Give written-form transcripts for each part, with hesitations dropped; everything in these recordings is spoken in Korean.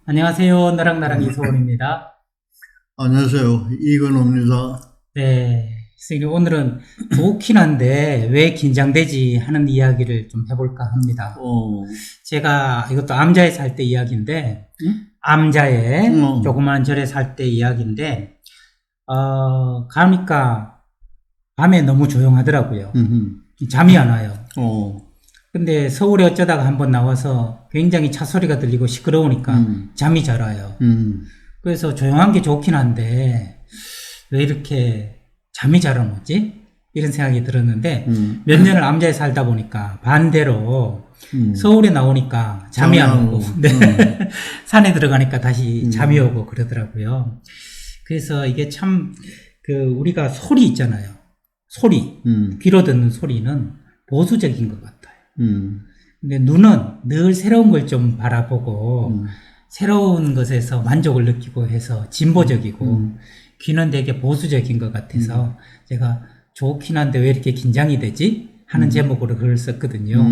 안녕하세요. 나랑나랑 이소원입니다. 안녕하세요. 이건호입니다. 네. 선생님, 오늘은 좋긴 한데 왜 긴장되지 하는 이야기를 좀 해볼까 합니다. 제가 이것도 암자에 살 때 이야기인데, 응? 암자에 어. 조그마한 절에 살 때 이야기인데, 가니까 밤에 너무 조용하더라고요. 잠이 안 와요. 근데 서울에 어쩌다가 한번 나와서 굉장히 차 소리가 들리고 시끄러우니까 잠이 잘 와요. 그래서 조용한 게 좋긴 한데 왜 이렇게 잠이 잘 안 오지? 이런 생각이 들었는데 몇 년을 암자에 살다 보니까 반대로 서울에 나오니까 잠이 안 오고 네. 산에 들어가니까 다시 잠이 오고 그러더라고요. 그래서 이게 참 우리가 소리 있잖아요. 소리, 귀로 듣는 소리는 보수적인 것 같아요. 근데 눈은 늘 새로운 걸 좀 바라보고 새로운 것에서 만족을 느끼고 해서 진보적이고 귀는 되게 보수적인 것 같아서 제가 좋긴 한데 왜 이렇게 긴장이 되지? 하는 제목으로 글을 썼거든요.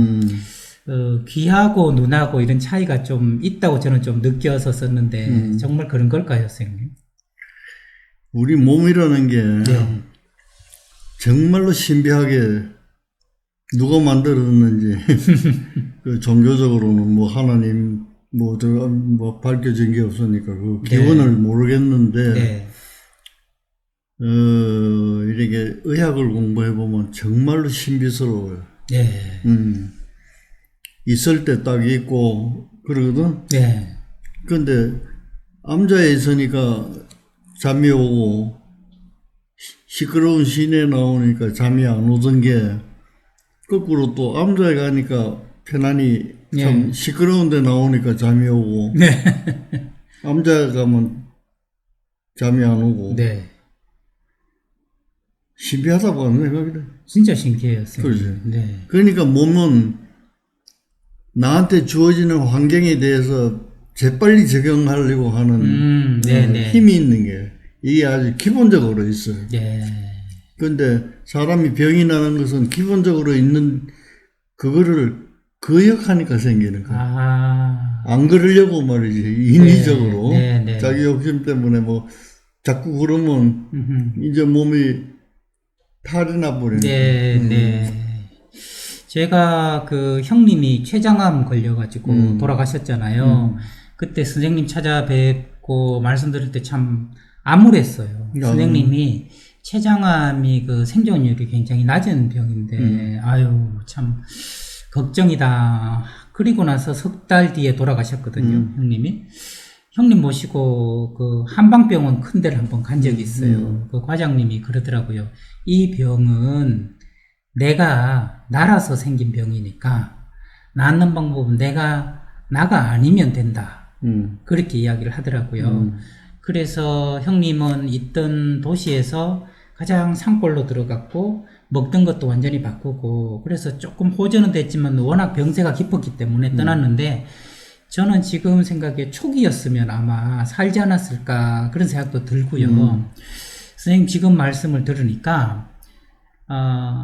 귀하고 눈하고 이런 차이가 좀 있다고 저는 좀 느껴서 썼는데 정말 그런 걸까요, 선생님? 우리 몸이라는 게 네. 정말로 신비하게 누가 만들었는지 그 종교적으로는 뭐 하나님 뭐 밝혀진 게 없으니까 그 기원을 네. 모르겠는데 네. 이렇게 의학을 공부해 보면 정말로 신비스러워요. 네. 있을 때 딱 있고 그러거든. 네. 근데 암자에 있으니까 잠이 오고 시끄러운 시내에 나오니까 잠이 안 오던 게 거꾸로 또 암자에 가니까 편안히 참 네. 시끄러운 데 나오니까 잠이 오고 네. 암자에 가면 잠이 안 오고 네. 신비하다고 하는 생각이 돼. 진짜 신기해요, 선생님. 그렇지. 네. 그러니까 몸은 나한테 주어지는 환경에 대해서 재빨리 적용하려고 하는 네네. 힘이 있는 게 이게 아주 기본적으로 있어요. 네. 근데 사람이 병이 나는 것은 기본적으로 있는 그거를 거역하니까 생기는 거야. 아. 안 그러려고 말이지. 인위적으로. 네, 네. 자기 욕심 때문에 뭐 자꾸 그러면 이제 몸이 탈이 나버리는 네, 네. 제가 형님이 췌장암 걸려가지고 돌아가셨잖아요. 그때 선생님 찾아뵙고 말씀드릴 때 참 암울했어요. 선생님이 췌장암이 생존율이 굉장히 낮은 병인데, 아유, 참, 걱정이다. 그리고 나서 석 달 뒤에 돌아가셨거든요, 형님이. 형님 모시고 한방병원 큰 데를 한번 간 적이 있어요. 그 과장님이 그러더라고요. 이 병은 내가 나라서 생긴 병이니까 낫는 방법은 나가 아니면 된다. 그렇게 이야기를 하더라고요. 그래서 형님은 있던 도시에서 가장 산골로 들어갔고 먹던 것도 완전히 바꾸고 그래서 조금 호전은 됐지만 워낙 병세가 깊었기 때문에 떠났는데 저는 지금 생각에 초기였으면 아마 살지 않았을까 그런 생각도 들고요. 선생님 지금 말씀을 들으니까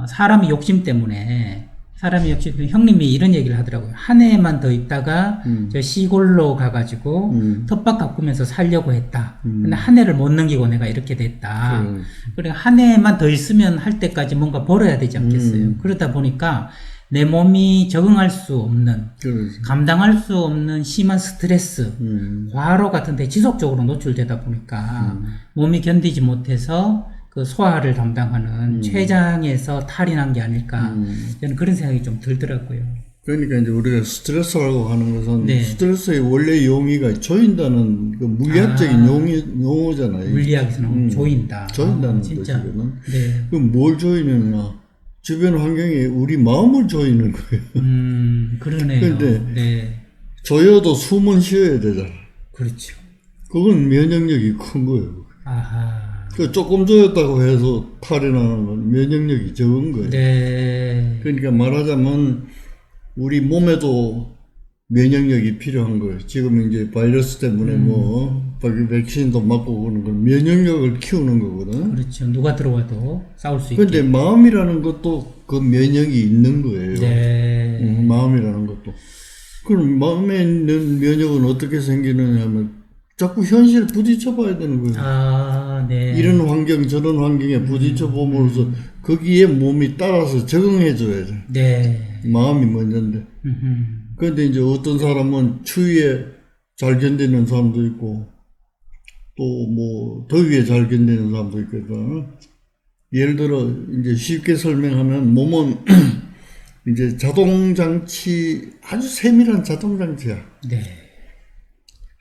사람이 욕심 때문에 형님이 이런 얘기를 하더라고요. 한 해만 더 있다가 저 시골로 가가지고 텃밭 가꾸면서 살려고 했다. 근데 한 해를 못 넘기고 내가 이렇게 됐다. 그러니까 한 해만 더 있으면 할 때까지 뭔가 벌어야 되지 않겠어요. 그러다 보니까 내 몸이 적응할 수 없는, 감당할 수 없는 심한 스트레스, 과로 같은 데 지속적으로 노출되다 보니까 몸이 견디지 못해서 소화를 담당하는 췌장에서 탈이 난 게 아닐까. 저는 그런 생각이 좀 들더라고요. 그러니까 이제 우리가 스트레스라고 하는 것은 네. 스트레스의 원래 용의가 조인다는 그 물리학적인 용어잖아요. 물리학에서는 조인다. 조인다는 진짜. 뜻이거든. 네. 그럼 뭘 조이느냐? 주변 환경에 우리 마음을 조이는 거예요. 그러네요. 근데 네. 조여도 숨은 쉬어야 되잖아. 그렇죠. 그건 면역력이 큰 거예요. 아하. 조금 조였다고 해서 탈이 나는 건 면역력이 적은 거예요. 네. 그러니까 말하자면 우리 몸에도 면역력이 필요한 거예요. 지금 이제 바이러스 때문에 백신도 맞고 그러는 건 면역력을 키우는 거거든. 그렇죠. 누가 들어와도 싸울 수 있게. 근데 마음이라는 것도 그 면역이 있는 거예요. 네. 마음이라는 것도. 그럼 마음에 있는 면역은 어떻게 생기느냐 하면 자꾸 현실에 부딪혀 봐야 되는 거예요. 아, 네. 이런 환경 저런 환경에 부딪혀 봄으로써 거기에 몸이 따라서 적응해 줘야 돼. 네. 마음이 먼저인데. 그런데 이제 어떤 사람은 추위에 잘 견디는 사람도 있고 또 뭐 더위에 잘 견디는 사람도 있거든. 예를 들어 이제 쉽게 설명하면 몸은 이제 자동장치, 아주 세밀한 자동장치야. 네.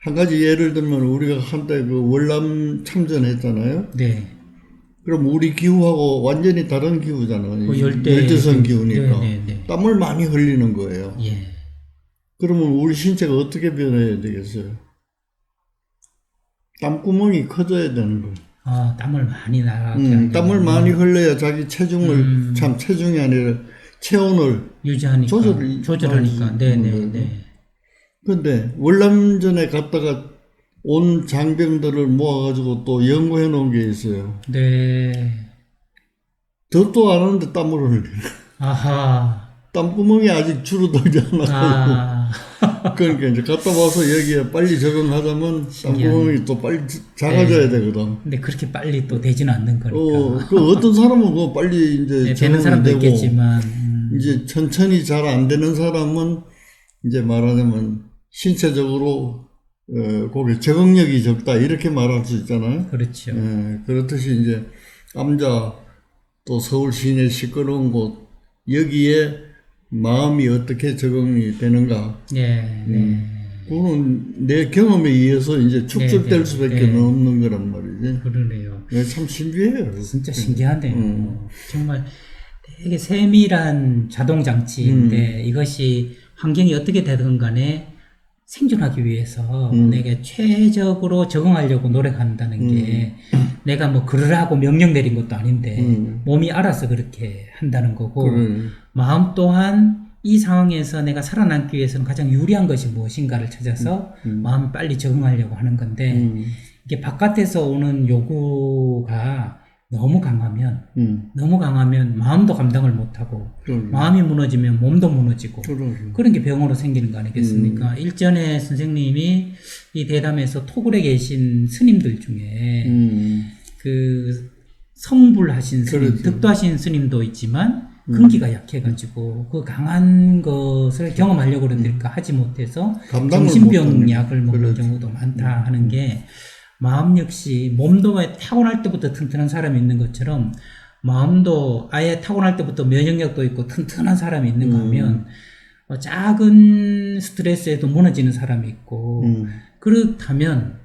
한 가지 예를 들면 우리가 한때 그 월남 참전했잖아요. 네. 그럼 우리 기후하고 완전히 다른 기후잖아요. 그 열대성 기후니까. 네. 땀을 많이 흘리는 거예요. 예. 그러면 우리 신체가 어떻게 변해야 되겠어요? 땀구멍이 커져야 되는 거예요. 아, 땀을 많이 나게 땀을 많이 흘려야 자기 체중을, 참 체중이 아니라 체온을 유지하니까 조절하니까. 네. 근데 월남전에 갔다가 온 장병들을 모아가지고 또 연구해 놓은 게 있어요. 네. 덥도 안 하는데 땀을 흘리는 거예요. 아하. 땀구멍이 아직 줄어들지 않아요. 아. 그러니까 이제 갔다 와서 여기에 빨리 적응하자면 땀구멍이 또 빨리 작아져야 되거든. 근데 그렇게 빨리 또 되지는 않는 거니까. 그 어떤 사람은 그 빨리 이제 네, 되는 사람도 되고, 있겠지만. 이제 천천히 잘 안 되는 사람은 이제 말하자면 신체적으로 거기에 적응력이 적다 이렇게 말할 수 있잖아요. 그렇죠. 그렇듯이 이제 남자 또 서울 시내 시끄러운 곳 여기에 마음이 어떻게 적응이 되는가. 네. 그거는 내 경험에 의해서 이제 축적될 수밖에 없는 거란 말이지. 그러네요. 참 신기해요. 진짜 신기하네요. 정말 되게 세밀한 자동 장치인데 이것이 환경이 어떻게 되든 간에 생존하기 위해서 내가 최적으로 적응하려고 노력한다는 게 내가 뭐 그러라고 명령 내린 것도 아닌데 몸이 알아서 그렇게 한다는 거고 마음 또한 이 상황에서 내가 살아남기 위해서는 가장 유리한 것이 무엇인가를 찾아서 마음이 빨리 적응하려고 하는 건데 이게 바깥에서 오는 요구가 너무 강하면 마음도 감당을 못하고 마음이 무너지면 몸도 무너지고 그런 게 병으로 생기는 거 아니겠습니까? 일전에 선생님이 이 대담에서 토굴에 계신 스님들 중에 그 성불하신 스님, 득도하신 스님도 있지만 근기가 약해가지고 그 강한 것을 경험하려고 그러니까 하지 못해서 정신병 약을 먹는 경우도 많다 하는 게 마음 역시 몸도 타고날 때부터 튼튼한 사람이 있는 것처럼 마음도 아예 타고날 때부터 면역력도 있고 튼튼한 사람이 있는가 하면 작은 스트레스에도 무너지는 사람이 있고 그렇다면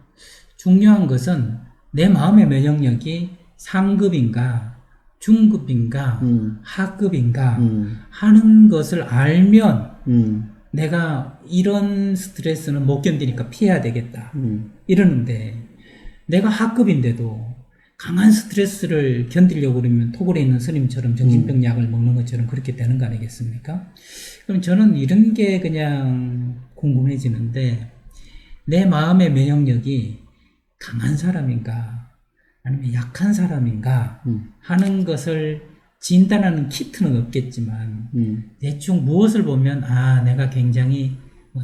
중요한 것은 내 마음의 면역력이 상급인가 중급인가 하급인가 하는 것을 알면 내가 이런 스트레스는 못 견디니까 피해야 되겠다 이러는데 내가 하급인데도 강한 스트레스를 견디려고 그러면 토굴에 있는 스님처럼 정신병 약을 먹는 것처럼 그렇게 되는 거 아니겠습니까? 그럼 저는 이런 게 그냥 궁금해지는데 내 마음의 면역력이 강한 사람인가 아니면 약한 사람인가 하는 것을 진단하는 키트는 없겠지만 대충 무엇을 보면 내가 굉장히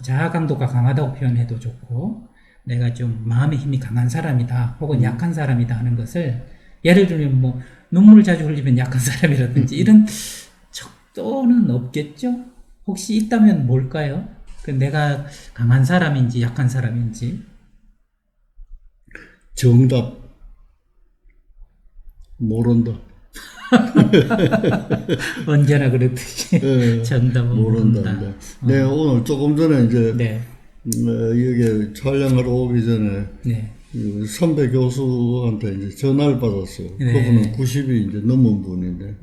자아 강도가 강하다고 표현해도 좋고 내가 좀 마음의 힘이 강한 사람이다 혹은 약한 사람이다 하는 것을 예를 들면 뭐 눈물을 자주 흘리면 약한 사람이라든지 이런 척도는 없겠죠? 혹시 있다면 뭘까요? 그 내가 강한 사람인지 약한 사람인지. 정답 모른다. 언제나 그렇듯이 정답은 모른다. 내가 오늘 조금 전에 이제 여기 촬영하러 오기 전에 그 선배 교수한테 이제 전화를 받았어요. 그분은 90이 이제 넘은 분인데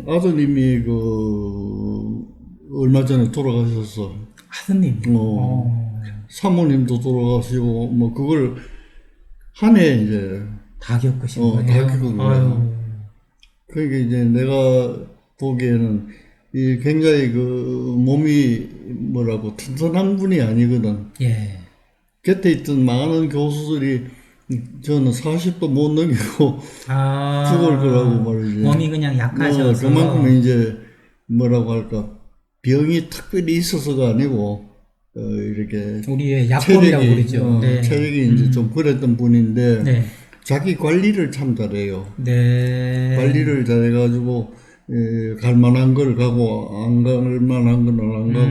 아드님이 그 얼마 전에 돌아가셨어. 아드님. 사모님도 돌아가시고 뭐 그걸 한 해 이제 다 겪으신 거예요. 다 겪은 거예요. 그러니까 이제 내가 보기에는 이 굉장히 그 몸이 뭐라고 튼튼한 분이 아니거든. 곁에 있던 많은 교수들이 저는 40도 못 넘기고 죽을 거라고 말이지. 몸이 그냥 약하셔서 그만큼 이제 뭐라고 할까 병이 특별히 있어서가 아니고 이렇게 우리의 약법이라고 그러죠. 네. 체력이 이제 좀 그랬던 분인데 네. 자기 관리를 참 잘해요. 네. 관리를 잘해가지고 갈 만한 걸 가고 안 갈 만한 건 안 가고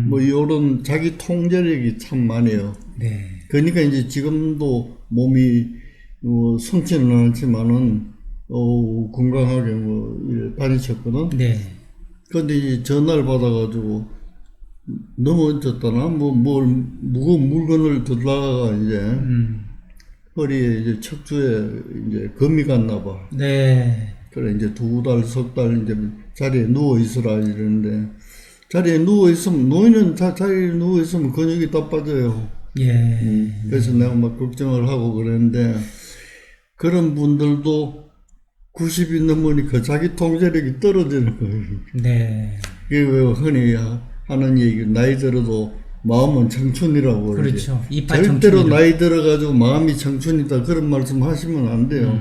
뭐 이런 자기 통제력이 참 많아요. 네. 그러니까 이제 지금도 몸이 성취는 않지만은 건강하게 다니셨거든. 네. 근데 이제 전화를 받아가지고 넘어졌다나 무거운 물건을 들다가 이제 허리에 이제 척추에 이제 금이 갔나 봐. 네. 그래 이제 2달, 3달 이제 자리에 누워 있으라 이러는데 자리에 누워 있으면 노인은 자리에 누워 있으면 근육이 다 빠져요. 예. 그래서 내가 막 걱정을 하고 그랬는데 그런 분들도 90이 넘으니까 자기 통제력이 떨어지는 거예요. 네. 이게 왜 흔히 하는 얘기 나이 들어도 마음은 청춘이라고 그러지. 그렇죠. 이빨 절대로 청춘이라고. 나이 들어가지고 마음이 청춘이다 그런 말씀 하시면 안 돼요.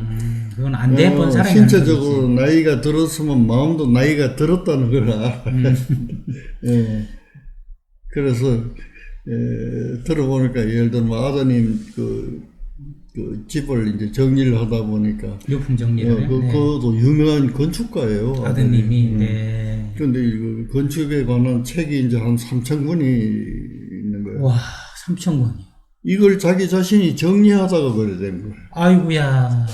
그건 안 돼 본 사람이 신체적으로 나이가 들었으면 마음도 나이가 들었다는 걸 알아. 예. 그래서 들어보니까 예를 들면 아드님 그 집을 이제 정리를 하다 보니까 유품 정리를. 네. 그것도 유명한 건축가예요. 아드님이. 네. 그런데 이 건축에 관한 책이 이제 한 3,000권이 있는 거예요. 와, 3,000권이요. 이걸 자기 자신이 정리하다가 그래 된 거예요. 아이고야.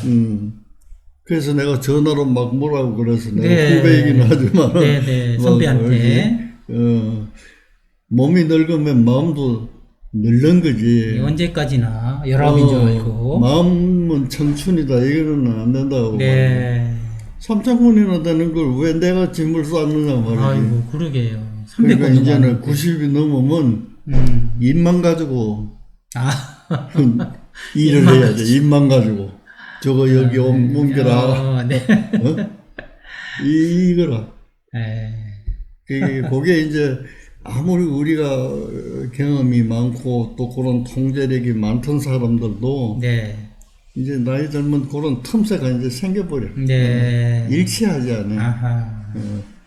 그래서 내가 전화로 막 뭐라고 그래서 내가 네. 후배이긴 하지만 네. 선배한테. 몸이 늙으면 마음도 늙는 거지. 언제까지나 19인 줄 알고. 마음은 청춘이다. 이거는 안 된다고. 네. 3,000권이나 되는 걸 왜 내가 짐을 쌌느냐 말이지. 아이고, 그러게요. 그러니까 300권 이제는 90이 넘으면 입만 가지고 일을 해야 돼. 입만 가지고. 저거 여기 옮겨라. 네. 이거라. 네. 그게 이제 아무리 우리가 경험이 많고 또 그런 통제력이 많던 사람들도 네. 이제 나이 들면 그런 틈새가 이제 생겨버려. 네. 일치하지 않아요. 아하.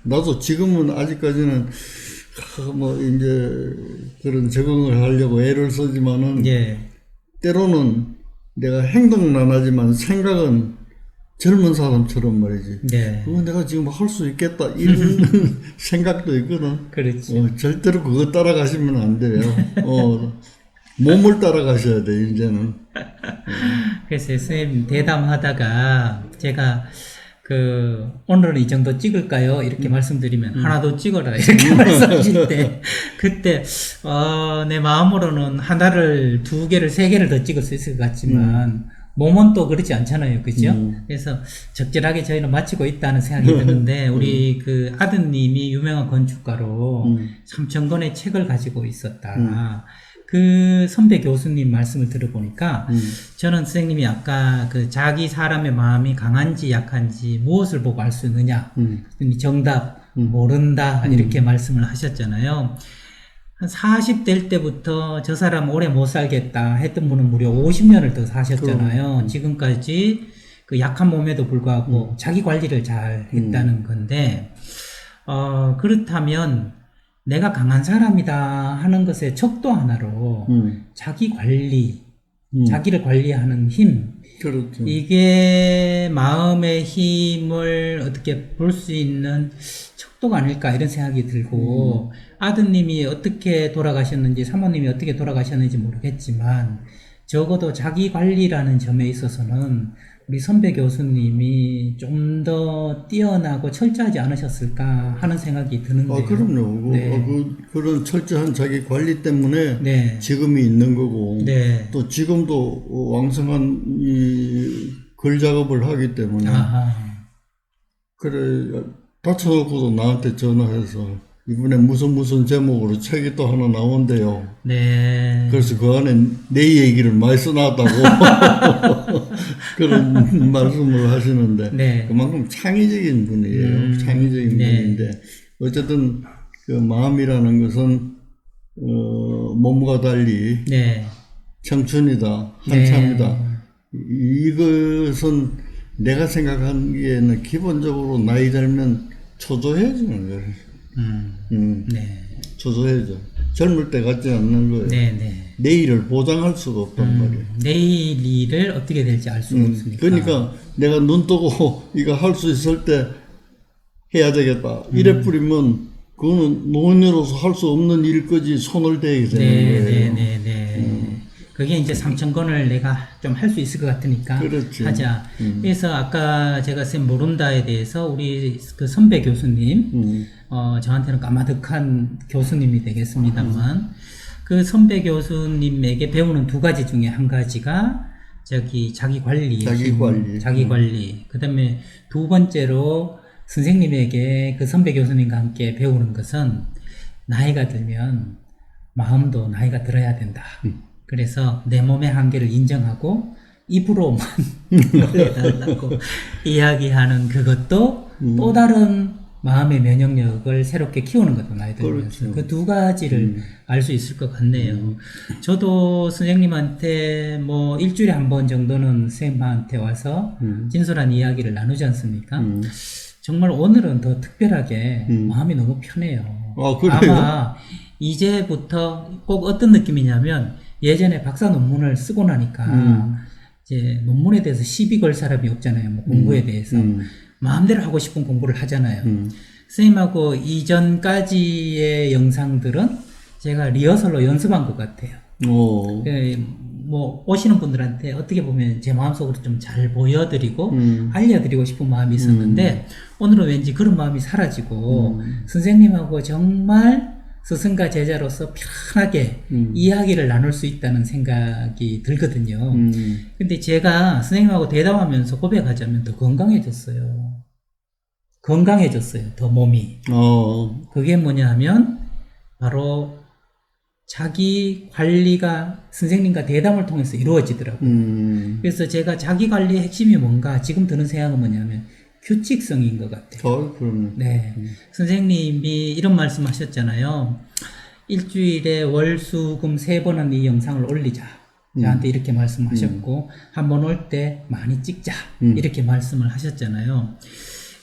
나도 지금은 아직까지는 뭐 이제 그런 적응을 하려고 애를 쓰지만은 예. 때로는 내가 행동은 안 하지만 생각은 젊은 사람처럼 말이지. 네. 그거 내가 지금 할 수 있겠다 이런 생각도 있거든. 그렇지. 절대로 그거 따라가시면 안 돼요. 몸을 따라가셔야 돼 이제는. 그래서 선생님 대담하다가 제가 오늘은 이 정도 찍을까요? 이렇게 말씀드리면 하나 더 찍어라 이렇게 말씀하실 때 그때 내 마음으로는 하나를 2개를 3개를 더 찍을 수 있을 것 같지만 몸은 또 그렇지 않잖아요, 그죠? 그래서 적절하게 저희는 마치고 있다는 생각이 드는데 우리 그 아드님이 유명한 건축가로 3,000권의 책을 가지고 있었다. 그 선배 교수님 말씀을 들어보니까 저는 선생님이 아까 그 자기 사람의 마음이 강한지 약한지 무엇을 보고 알 수 있느냐 정답 모른다 이렇게 말씀을 하셨잖아요. 한 40대일 때부터 저 사람 오래 못 살겠다 했던 분은 무려 50년을 더 사셨잖아요. 지금까지 그 약한 몸에도 불구하고 자기 관리를 잘 했다는 건데 그렇다면 내가 강한 사람이다 하는 것의 척도 하나로 자기 관리, 자기를 관리하는 힘. 그렇죠. 이게 마음의 힘을 어떻게 볼 수 있는 척도가 아닐까 이런 생각이 들고 아드님이 어떻게 돌아가셨는지 사모님이 어떻게 돌아가셨는지 모르겠지만 적어도 자기 관리라는 점에 있어서는 우리 선배 교수님이 좀 더 뛰어나고 철저하지 않으셨을까 하는 생각이 드는데요. 그럼요. 네. 그런 철저한 자기 관리 때문에 네. 지금이 있는 거고 네. 또 지금도 왕성한 이 글 작업을 하기 때문에 아하. 그래 다쳐놓고도 나한테 전화해서 이번에 무슨 제목으로 책이 또 하나 나온대요. 네. 그래서 그 안에 내 얘기를 많이 써놨다고 그런 말씀을 하시는데 네. 그만큼 창의적인 분이에요. 창의적인 네. 분인데 어쨌든 그 마음이라는 것은 몸과 달리 네. 청춘이다, 한참이다. 이것은 내가 생각하기에는 기본적으로 나이 들면 초조해지는 거예요. 네. 조소해야죠. 젊을 때 같지 않는 거예요. 네. 내일을 보장할 수가 없단 말이에요. 내일 일을 어떻게 될지 알 수가 없으니까. 그러니까 내가 눈 뜨고 이거 할 수 있을 때 해야 되겠다. 이래 뿌리면 그거는 노인으로서 할 수 없는 일까지 손을 대게 되는 거예요. 네. 그게 이제 3,000건을 내가 좀 할 수 있을 것 같으니까 그렇지. 하자. 그래서 아까 제가 쌤 모른다에 대해서 우리 그 선배 교수님, 저한테는 까마득한 교수님이 되겠습니다만, 그 선배 교수님에게 배우는 두 가지 중에 한 가지가 자기 관리. 그 다음에 두 번째로 선생님에게 그 선배 교수님과 함께 배우는 것은 나이가 들면 마음도 나이가 들어야 된다. 그래서 내 몸의 한계를 인정하고 입으로만 말해달라고 이야기하는 그것도 또 다른 마음의 면역력을 새롭게 키우는 것도 나이 들면서 그 두 가지를 알 수 있을 것 같네요. 저도 선생님한테 뭐 일주일에 한 번 정도는 선생님한테 와서 진솔한 이야기를 나누지 않습니까? 정말 오늘은 더 특별하게 마음이 너무 편해요. 그래요? 아마 이제부터 꼭 어떤 느낌이냐면 예전에 박사 논문을 쓰고 나니까 이제 논문에 대해서 시비 걸 사람이 없잖아요. 뭐 공부에 대해서. 마음대로 하고 싶은 공부를 하잖아요. 선생님하고 이전까지의 영상들은 제가 리허설로 연습한 것 같아요. 뭐 오시는 분들한테 어떻게 보면 제 마음속으로 좀 잘 보여드리고 알려드리고 싶은 마음이 있었는데 오늘은 왠지 그런 마음이 사라지고 선생님하고 정말 스승과 제자로서 편하게 이야기를 나눌 수 있다는 생각이 들거든요. 근데 제가 선생님하고 대담하면서 고백하자면 더 건강해졌어요. 더 몸이. 그게 뭐냐 하면 바로 자기 관리가 선생님과 대담을 통해서 이루어지더라고요. 그래서 제가 자기 관리의 핵심이 뭔가 지금 드는 생각은 뭐냐면 규칙성인 것 같아요. 네. 선생님이 이런 말씀 하셨잖아요. 일주일에 월, 수, 금 3번은 이 영상을 올리자. 저한테 이렇게 말씀하셨고, 한 번 올 때 많이 찍자. 이렇게 말씀을 하셨잖아요.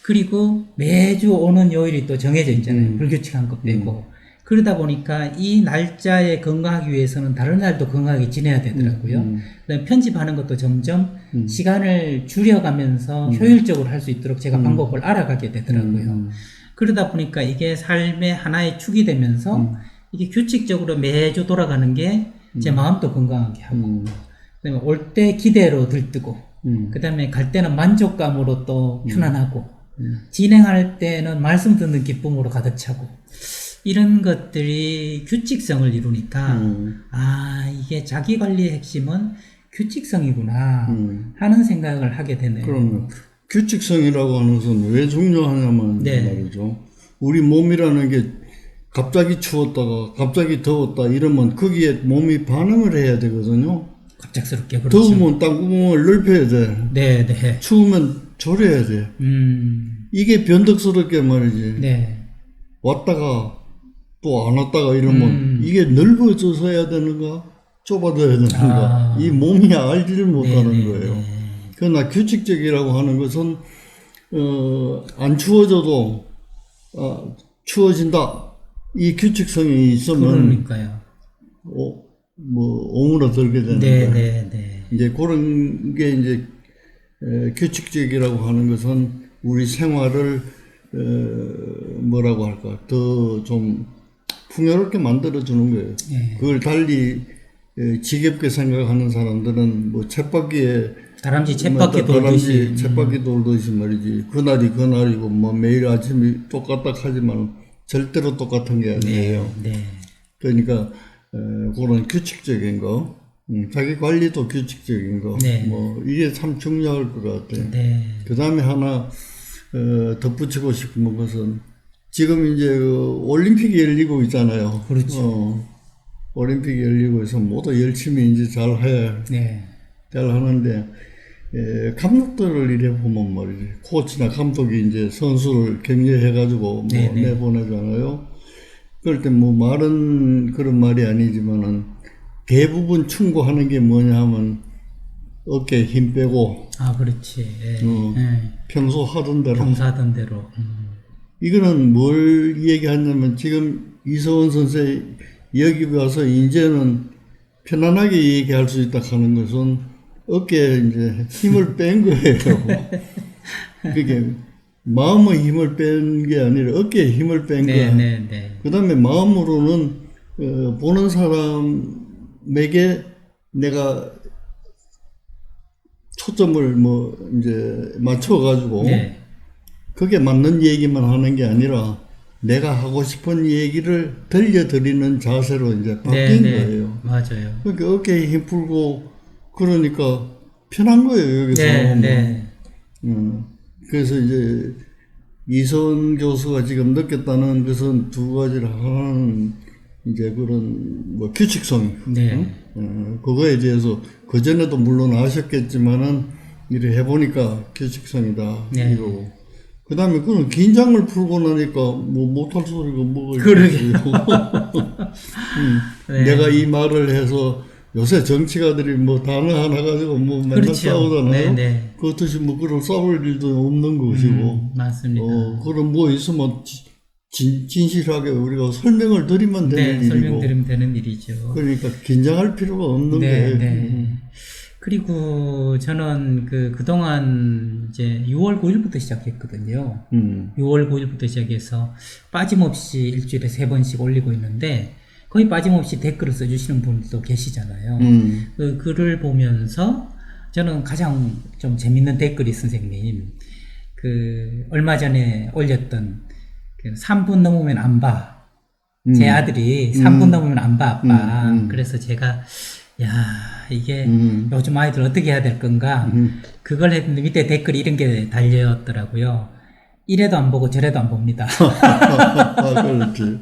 그리고 매주 오는 요일이 또 정해져 있잖아요. 불규칙한 것 빼고. 그러다 보니까 이 날짜에 건강하기 위해서는 다른 날도 건강하게 지내야 되더라고요. 그다음에 편집하는 것도 점점 시간을 줄여가면서 효율적으로 할 수 있도록 제가 방법을 알아가게 되더라고요. 그러다 보니까 이게 삶의 하나의 축이 되면서 이게 규칙적으로 매주 돌아가는 게 제 마음도 건강하게 하고 그다음에 올 때 기대로 들뜨고 그다음에 갈 때는 만족감으로 또 편안하고 진행할 때는 말씀 듣는 기쁨으로 가득 차고 이런 것들이 규칙성을 이루니까 이게 자기 관리의 핵심은 규칙성이구나 하는 생각을 하게 되네요. 그럼요. 규칙성이라고 하는 것은 왜 중요하냐면 말이죠. 우리 몸이라는 게 갑자기 추웠다가 갑자기 더웠다 이러면 거기에 몸이 반응을 해야 되거든요. 갑작스럽게 그렇죠. 더우면 땅구멍을 넓혀야 돼. 네. 추우면 졸여야 돼. 이게 변덕스럽게 말이지. 왔다가 또 안 왔다가 이러면 이게 넓어져서 해야 되는가 좁아져야 되는가 이 몸이 알지를 못하는 거예요. 그러나 규칙적이라고 하는 것은 안 추워져도 추워진다 이 규칙성이 있으면 오므라들게 되는데 이제 그런 게 이제 규칙적이라고 하는 것은 우리 생활을 뭐라고 할까 더 좀 풍요롭게 만들어주는 거예요. 그걸 달리 지겹게 생각하는 사람들은 뭐 쳇바퀴에 다람쥐 쳇바퀴 돌듯이 쳇바퀴 돌듯이 말이지 그날이 그날이고 뭐 매일 아침이 똑같다 하지만 절대로 똑같은 게 아니에요. 그러니까 그런 규칙적인 거 자기 관리도 규칙적인 거 뭐 이게 참 중요할 것 같아요. 그 다음에 하나 덧붙이고 싶은 것은 지금 이제 올림픽이 열리고 있잖아요. 그렇죠. 올림픽이 열리고 해서 모두 열심히 이제 잘 하는데 감독들을 이래 보면 말이지 코치나 감독이 이제 선수를 격려해가지고 내보내잖아요. 그럴 때 뭐 말은 그런 말이 아니지만은 대부분 충고하는 게 뭐냐 하면 어깨에 힘 빼고 그렇지. 평소 하던 대로 이거는 뭘 얘기하냐면 지금 이서원 선생 여기 와서 이제는 편안하게 얘기할 수 있다 하는 것은 어깨에 이제 힘을 뺀 거예요. 그게 마음의 힘을 뺀 게 아니라 어깨에 힘을 뺀 거야. 그 다음에 마음으로는 보는 사람에게 내가 초점을 뭐 이제 맞춰가지고 그게 맞는 얘기만 하는 게 아니라 내가 하고 싶은 얘기를 들려드리는 자세로 이제 바뀐 거예요. 맞아요. 그러니까 어깨에 힘 풀고 그러니까 편한 거예요, 여기서. 그래서 이제 이선 교수가 지금 느꼈다는 것은 두 가지를. 하나는 이제 그런 뭐 규칙성, 그거에 대해서 그 전에도 물론 아셨겠지만은 이래 해보니까 규칙성이다 이러고. 그 다음에 그런 긴장을 풀고 나니까 뭐 못할 소리가 뭐가 있겠어요. 내가 이 말을 해서 요새 정치가들이 뭐 단어 하나 가지고 뭐 맨날 싸우잖아요. 그렇듯이 뭐 그런 싸울 일도 없는 것이고. 맞습니다. 그럼 뭐 있으면 진실하게 우리가 설명을 드리면 되는 일이고. 설명드리면 되는 일이죠. 그러니까 긴장할 필요가 없는 거예요. 그리고 저는 그동안 이제 6월 9일부터 시작했거든요. 6월 9일부터 시작해서 빠짐없이 일주일에 3번씩 올리고 있는데 거의 빠짐없이 댓글을 써주시는 분들도 계시잖아요. 그 글을 보면서 저는 가장 좀 재밌는 댓글이 선생님, 얼마 전에 올렸던 3분 넘으면 안 봐. 제 아들이 3분 넘으면 안 봐, 아빠. 그래서 제가 이게 요즘 아이들 어떻게 해야 될 건가? 그걸 했는데 밑에 댓글이 이런 게 달렸더라고요. 이래도 안 보고 저래도 안 봅니다. 그렇지.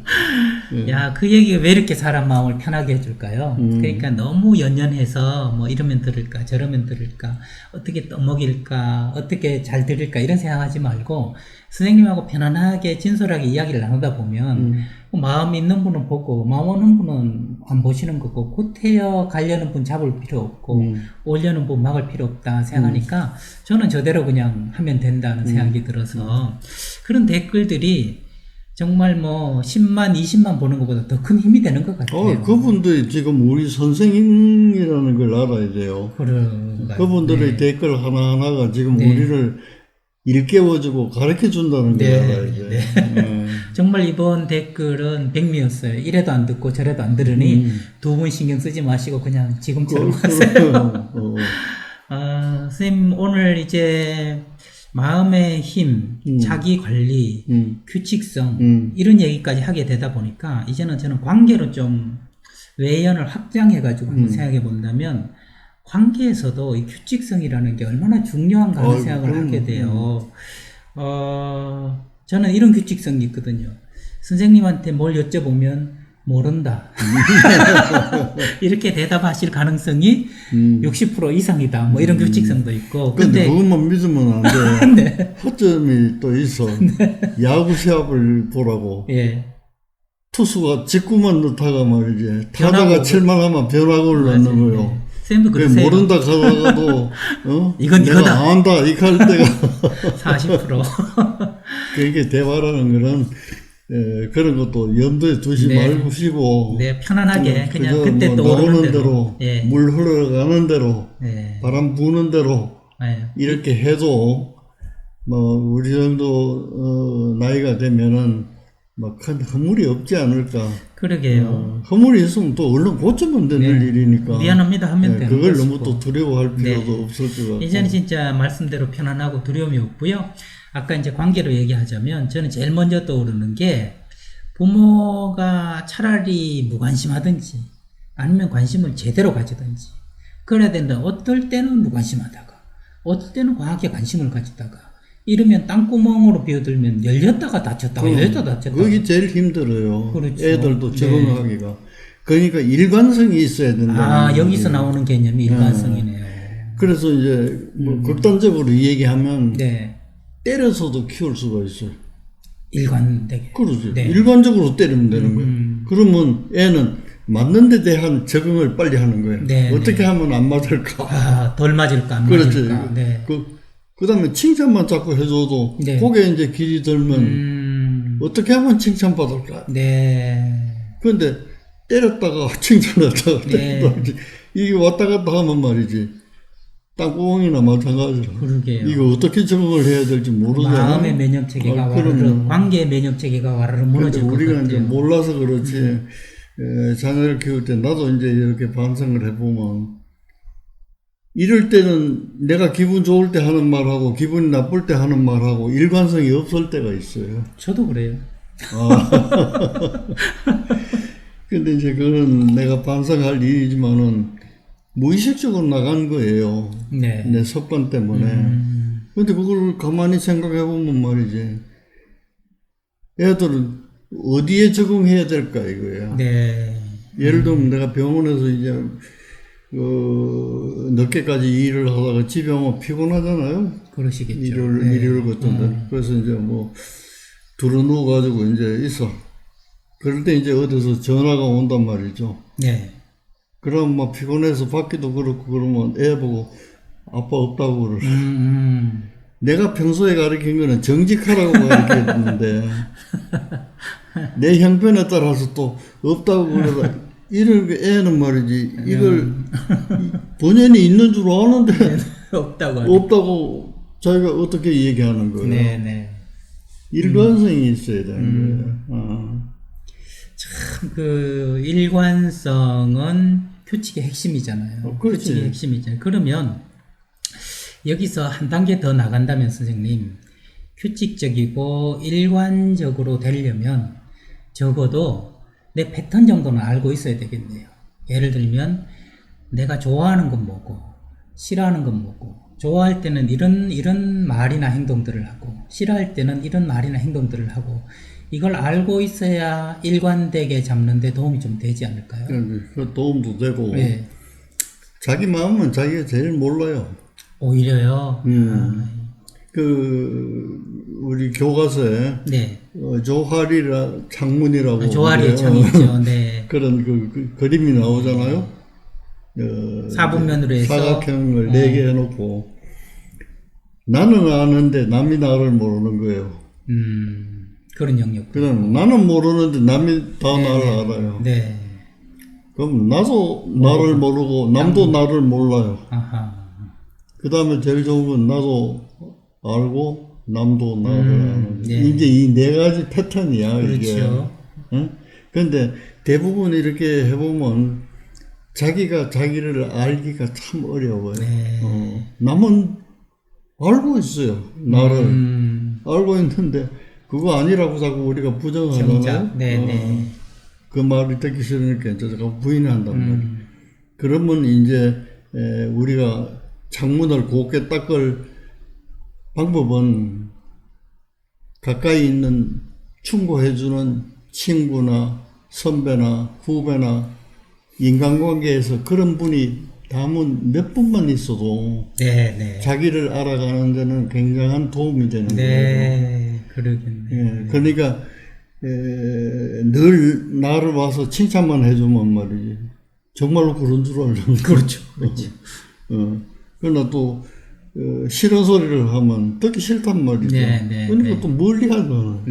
그 얘기가 왜 이렇게 사람 마음을 편하게 해줄까요? 그러니까 너무 연연해서 뭐 이러면 들을까, 저러면 들을까, 어떻게 떠먹일까, 어떻게 잘 들을까 이런 생각하지 말고 선생님하고 편안하게 진솔하게 이야기를 나누다 보면 마음 있는 분은 보고 마음 없는 분은 안 보시는 거고 구태여 가려는 분 잡을 필요 없고 오려는 분 막을 필요 없다 생각하니까 저는 저대로 그냥 하면 된다는 생각이 들어서 그런 댓글들이 정말 뭐 10만, 20만 보는 것보다 더 큰 힘이 되는 것 같아요. 그분들이 지금 우리 선생님이라는 걸 알아야 돼요. 그분들의 댓글 하나하나가 지금 우리를 일깨워주고 가르쳐준다는 걸 알아야 돼. 정말 이번 댓글은 백미였어요. 이래도 안 듣고 저래도 안 들으니 두 분 신경 쓰지 마시고 그냥 지금처럼 하세요. 선생님 오늘 이제 마음의 힘, 자기 관리, 규칙성 이런 얘기까지 하게 되다 보니까 이제는 저는 관계로 좀 외연을 확장해가지고 한번 생각해 본다면 관계에서도 이 규칙성이라는 게 얼마나 중요한가 하는 생각을 하게 돼요. 저는 이런 규칙성이 있거든요. 선생님한테 뭘 여쭤보면 모른다. 이렇게 대답하실 가능성이 60% 이상이다. 뭐 이런 규칙성도 있고. 근데 그것만 믿으면 안 돼. 허점이 또 있어. 야구 시합을 보라고. 투수가 직구만 넣다가 말이지. 타자가 칠만 하면 변화구를 넣는 거예요. 쌤도 그러세요. 모른다 하다가도 이건 내가 이거다. 안 한다 이렇게 할 때가 40%. 그러니까 대화라는 거는 그런 것도 염두에 두지 말고시고 편안하게 그냥 그때 뭐 떠오르는 대로 물 흘러가는 대로 바람 부는 대로 이렇게 해도 뭐 우리 정도 나이가 되면은 뭐 큰 허물이 없지 않을까. 그러게요. 허물이 있으면 또 얼른 고치면 되는 일이니까. 미안합니다 하면 되는 그걸 것이고. 너무 또 두려워할 필요도 없을 것 같고. 이제는 진짜 말씀대로 편안하고 두려움이 없고요. 아까 이제 관계로 얘기하자면 저는 제일 먼저 떠오르는 게 부모가 차라리 무관심하든지 아니면 관심을 제대로 가지든지 그래야 된다. 어떨 때는 무관심하다가 어떨 때는 과하게 관심을 가지다가 이러면 땅구멍으로 비어들면 열렸다가 닫혔다가 열렸다가 닫혔다가 그게 제일 힘들어요. 그렇죠. 애들도 적응하기가. 그러니까 일관성이 있어야 된다. 여기서 나오는 개념이 일관성이네요. 그래서 이제 뭐 극단적으로 얘기하면 때려서도 키울 수가 있어요. 일관되게. 그렇지. 일관적으로 때리면 되는 거예요. 그러면 애는 맞는 데 대한 적응을 빨리 하는 거예요. 어떻게 하면 안 맞을까? 덜 맞을까 안 맞을까. 그 다음에 칭찬만 자꾸 해줘도 그게 이제 길이 들면 어떻게 하면 칭찬받을까? 네. 그런데 때렸다가 칭찬했다가 네. 때렸다가 이게 왔다 갔다 하면 말이지. 땅구멍이나 마찬가지로. 그러게요. 이거 어떻게 적응을 해야 될지 모르잖아. 마음의 면역체계가 와르르, 관계의 면역체계가 와르르 무너질 것 우리가 같아요. 이제 몰라서 그렇지. 자녀를 키울 때 나도 이제 이렇게 반성을 해보면 이럴 때는 내가 기분 좋을 때 하는 말하고 기분이 나쁠 때 하는 말하고 일관성이 없을 때가 있어요. 저도 그래요. 근데 이제 그건 내가 반성할 일이지만은 무의식적으로 나간 거예요. 네. 내 습관 때문에. 근데 그걸 가만히 생각해보면 말이지. 애들은 어디에 적응해야 될까 이거예요. 네. 예를 들면 내가 병원에서 이제 늦게까지 일을 하다가 집에 오면 피곤하잖아요. 그러시겠죠. 일요일 같은 데. 그래서 이제 뭐 들어 누워가지고 이제 있어. 그럴 때 이제 어디서 전화가 온단 말이죠. 네. 그럼 막 피곤해서 받기도 그렇고 그러면 애 보고 아빠 없다고 그러죠. 내가 평소에 가르친 거는 정직하라고 가르쳤는데 내 형편에 따라서 또 없다고 그러다 이런 애는 말이지 이걸 본연이 있는 줄 아는데 없다고 자기가 어떻게 얘기하는 거예요. 네네. 일관성이 있어야 되는 거예요. 참 그 일관성은 규칙의 핵심이잖아요. 그렇지. 규칙의 핵심이잖아요. 그러면 여기서 한 단계 더 나간다면 선생님, 규칙적이고 일관적으로 되려면 적어도 내 패턴 정도는 알고 있어야 되겠네요. 예를 들면 내가 좋아하는 건 뭐고 싫어하는 건 뭐고, 좋아할 때는 이런 말이나 행동들을 하고 싫어할 때는 이런 말이나 행동들을 하고, 이걸 알고 있어야 일관되게 잡는 데 도움이 좀 되지 않을까요? 그 도움도 되고 네. 자기 마음은 자기가 제일 몰라요. 오히려요. 우리 교과서에 네. 조할이라 창문이라고 조화리의 창이죠. 네. 그런 그 그림이 나오잖아요. 사분면으로 해서 사각형을 4개 해놓고 나는 아는데 남이 나를 모르는 거예요. 그런 영역. 그럼 나는 모르는데 남이 다 나를 알아요. 네. 그럼 나도 나를 모르고 남도 나를 몰라요. 아하. 그 다음에 제일 좋은 건 나도 알고 남도 나를 아는. 네. 이제 이 4가지 패턴이야. 그렇죠. 이게. 응? 근데 대부분 이렇게 해보면 자기가 자기를 알기가 참 어려워요. 네. 남은 알고 있어요. 나를. 알고 있는데 그거 아니라고 자꾸 우리가 부정하잖아요. 네네. 그 말이 듣기 싫으니까 자꾸 부인한단 말이에요. 그러면 이제 우리가 창문을 곱게 닦을 방법은 가까이 있는 충고해주는 친구나 선배나 후배나 인간관계에서 그런 분이 담은 몇 분만 있어도 네네. 자기를 알아가는 데는 굉장한 도움이 되는 거예요. 네. 그러겠네요. 예, 그러니까 늘 나를 와서 칭찬만 해주면 말이지 정말로 그런 줄 알죠. 그렇죠. 그렇죠. 그러나 또 싫은 소리를 하면 듣기 싫단 말이죠. 그러니까 또 멀리 하잖아.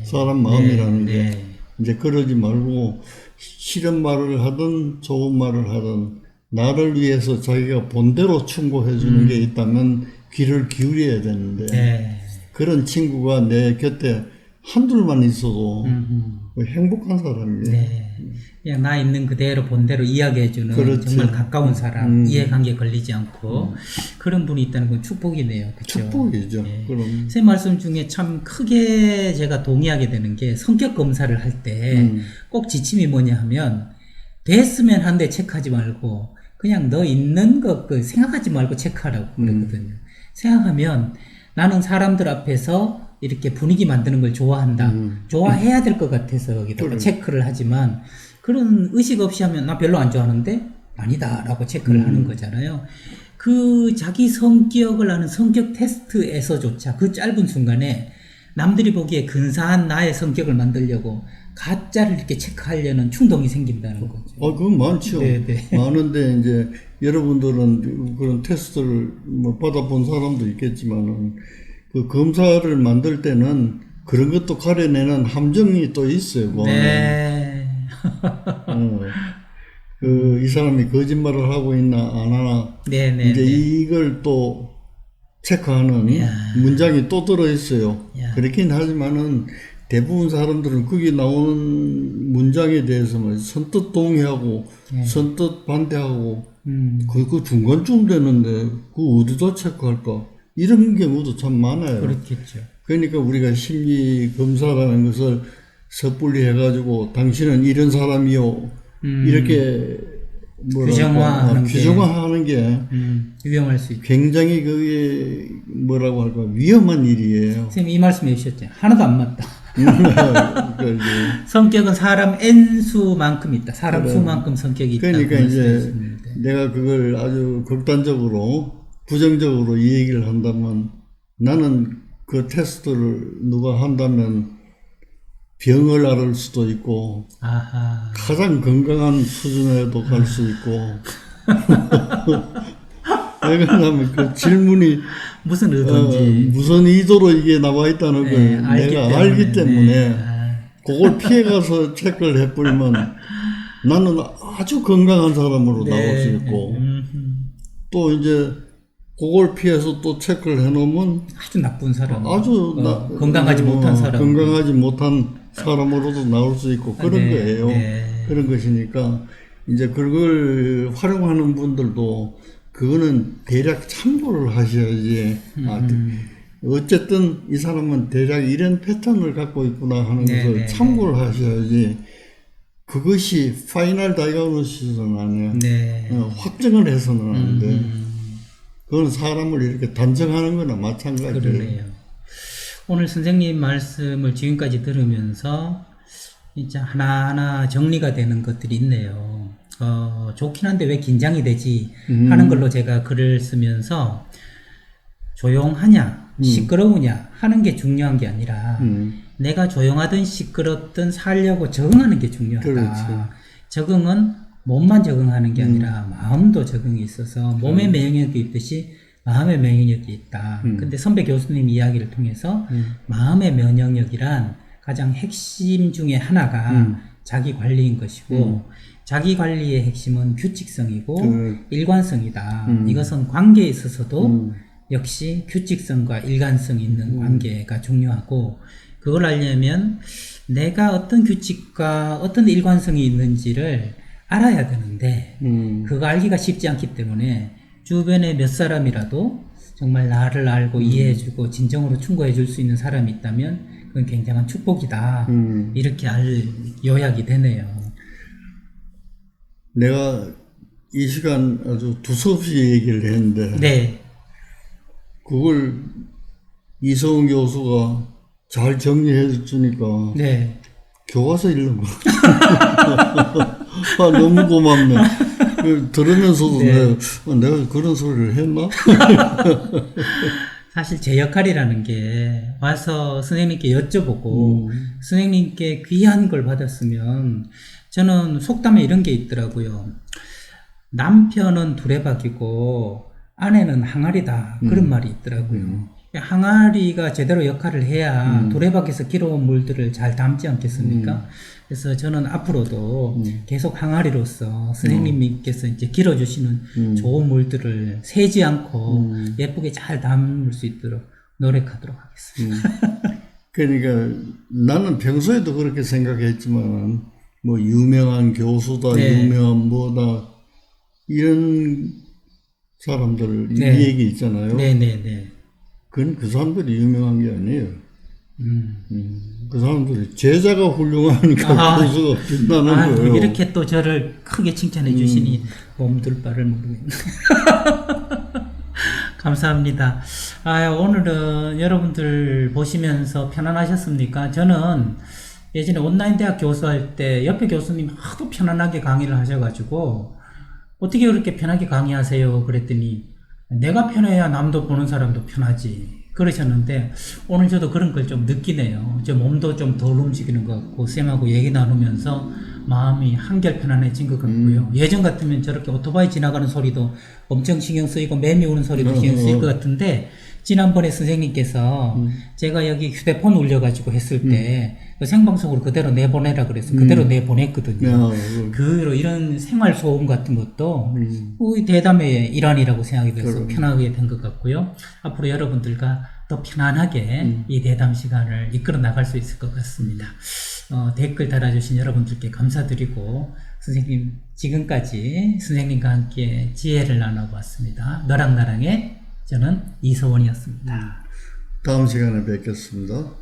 사람 마음이라는 게. 이제 그러지 말고 싫은 말을 하든 좋은 말을 하든 나를 위해서 자기가 본대로 충고해 주는 게 있다면 귀를 기울여야 되는데 그런 친구가 내 곁에 한둘만 있어도 행복한 사람이에요. 그냥 나 있는 그대로 본대로 이야기해주는 그렇지. 정말 가까운 사람, 이해관계 걸리지 않고 그런 분이 있다는 건 축복이네요. 그렇죠? 축복이죠. 그럼. 제 말씀 중에 참 크게 제가 동의하게 되는 게 성격 검사를 할 때 꼭 지침이 뭐냐 하면 됐으면 한데 체크하지 말고 그냥 너 있는 거 생각하지 말고 체크하라고 그랬거든요. 생각하면 나는 사람들 앞에서 이렇게 분위기 만드는 걸 좋아한다. 좋아해야 될 것 같아서 여기다가 체크를 하지만 그런 의식 없이 하면 나 별로 안 좋아하는데 아니다 라고 체크를 하는 거잖아요. 그 자기 성격을 아는 성격 테스트에서조차 그 짧은 순간에 남들이 보기에 근사한 나의 성격을 만들려고 가짜를 이렇게 체크하려는 충동이 생긴다는 거죠. 그건 많죠. 많은데 이제 여러분들은 그런 테스트를 뭐 받아본 사람도 있겠지만은 그 검사를 만들 때는 그런 것도 가려내는 함정이 또 있어요. 그거는. 네. 이 사람이 거짓말을 하고 있나 안 하나 네네. 이제 이걸 또 체크하는 문장이 또 들어 있어요. 그렇긴 하지만은 대부분 사람들은 거기 나오는 문장에 대해서는 선뜻 동의하고 선뜻 반대하고 그 중간쯤 되는데 그 어디다 체크할까? 이런 경우도 참 많아요. 그렇겠죠. 그러니까 우리가 심리 검사라는 것을 섣불리 해가지고 당신은 이런 사람이요 이렇게 규정화하는 게 위험할 수 있죠. 굉장히 그게 뭐라고 할까 위험한 일이에요. 선생님 이 말씀해 주셨죠. 하나도 안 맞다. 성격은 사람 N수만큼 있다. 사람 그래. 수만큼 성격이 있다. 그러니까 이제 내가 그걸 아주 극단적으로 부정적으로 이 얘기를 한다면 나는 그 테스트를 누가 한다면 병을 앓을 수도 있고 아하. 가장 건강한 수준에도 갈 수 있고 왜냐하면 그 질문이 무슨 의도인지 무슨 의도로 이게 나와 있다는 걸 내가 알기 때문에 그걸 피해가서 체크를 해버리면 나는 아주 건강한 사람으로 나올 수 있고 또 이제 그걸 피해서 또 체크를 해놓으면 아주 나쁜 사람, 아주 건강하지 못한 사람, 건강하지 못한 사람으로도 나올 수 있고 그런 거예요. 그런 것이니까 이제 그걸 활용하는 분들도 그거는 대략 참고를 하셔야지. 어쨌든 이 사람은 대략 이런 패턴을 갖고 있구나 하는 것을 참고를 하셔야지. 그것이 파이널 다이어그노시스는 아니에요. 확정을 해서는 안 돼. 그건 사람을 이렇게 단정하는 거나 마찬가지예요. 그러네요. 오늘 선생님 말씀을 지금까지 들으면서 이제 하나하나 정리가 되는 것들이 있네요. 좋긴 한데 왜 긴장이 되지 하는 걸로 제가 글을 쓰면서 조용하냐 시끄러우냐 하는 게 중요한 게 아니라 내가 조용하든 시끄럽든 살려고 적응하는 게 중요하다. 그렇죠. 적응은 몸만 적응하는 게 아니라 마음도 적응이 있어서 몸의 면역력이 있듯이 마음의 면역력이 있다. 근데 선배 교수님 이야기를 통해서 마음의 면역력이란 가장 핵심 중에 하나가 자기 관리인 것이고 자기 관리의 핵심은 규칙성이고 일관성이다. 이것은 관계에 있어서도 역시 규칙성과 일관성이 있는 관계가 중요하고 그걸 알려면 내가 어떤 규칙과 어떤 일관성이 있는지를 알아야 되는데 그거 알기가 쉽지 않기 때문에 주변에 몇 사람이라도 정말 나를 알고 이해해주고 진정으로 충고해 줄 수 있는 사람이 있다면 그건 굉장한 축복이다. 이렇게 요약이 되네요. 내가 이 시간 아주 두서없이 얘기를 했는데 네. 그걸 이성훈 교수가 잘 정리해 주니까 네. 교과서 읽는 거. 너무 고맙네. 들으면서도 내가 그런 소리를 했나? 사실 제 역할이라는 게 와서 선생님께 여쭤보고 선생님께 귀한 걸 받았으면 저는 속담에 이런 게 있더라고요. 남편은 두레박이고 아내는 항아리다. 그런 말이 있더라고요. 항아리가 제대로 역할을 해야 두레박에서 길어온 물들을 잘 담지 않겠습니까? 그래서 저는 앞으로도 계속 항아리로서 선생님께서 이제 길어주시는 좋은 물들을 새지 않고 예쁘게 잘 담을 수 있도록 노력하도록 하겠습니다. 그러니까 나는 평소에도 그렇게 생각했지만 뭐 유명한 교수다, 유명한 뭐다 이런 사람들 이 얘기 있잖아요. 그건 그 사람들이 유명한 게 아니에요. 그 사람들이 제자가 훌륭하니까 교수가 빛나는 거예요. 이렇게 또 저를 크게 칭찬해 주시니 몸둘 바를 모르겠네. 감사합니다. 오늘은 여러분들 보시면서 편안하셨습니까? 저는 예전에 온라인 대학 교수할 때 옆에 교수님 하도 편안하게 강의를 하셔가지고 어떻게 그렇게 편하게 강의하세요? 그랬더니 내가 편해야 남도 보는 사람도 편하지. 그러셨는데 오늘 저도 그런 걸 좀 느끼네요. 제 몸도 좀 덜 움직이는 것 같고 쌤하고 얘기 나누면서 마음이 한결 편안해진 것 같고요. 예전 같으면 저렇게 오토바이 지나가는 소리도 엄청 신경 쓰이고 매미 우는 소리도 신경 쓰일 것 같은데 지난번에 선생님께서 제가 여기 휴대폰 울려가지고 했을 때 그 생방송으로 그대로 내보내라 그래서 그대로 내보냈거든요. 그 이런 생활 소음 같은 것도 이 대담의 일환이라고 생각이 돼서 편하게 된 것 같고요. 앞으로 여러분들과 더 편안하게 이 대담 시간을 이끌어 나갈 수 있을 것 같습니다. 댓글 달아주신 여러분들께 감사드리고 선생님 지금까지 선생님과 함께 지혜를 나눠봤습니다. 너랑 나랑의 저는 이서원이었습니다. 다음 시간에 뵙겠습니다.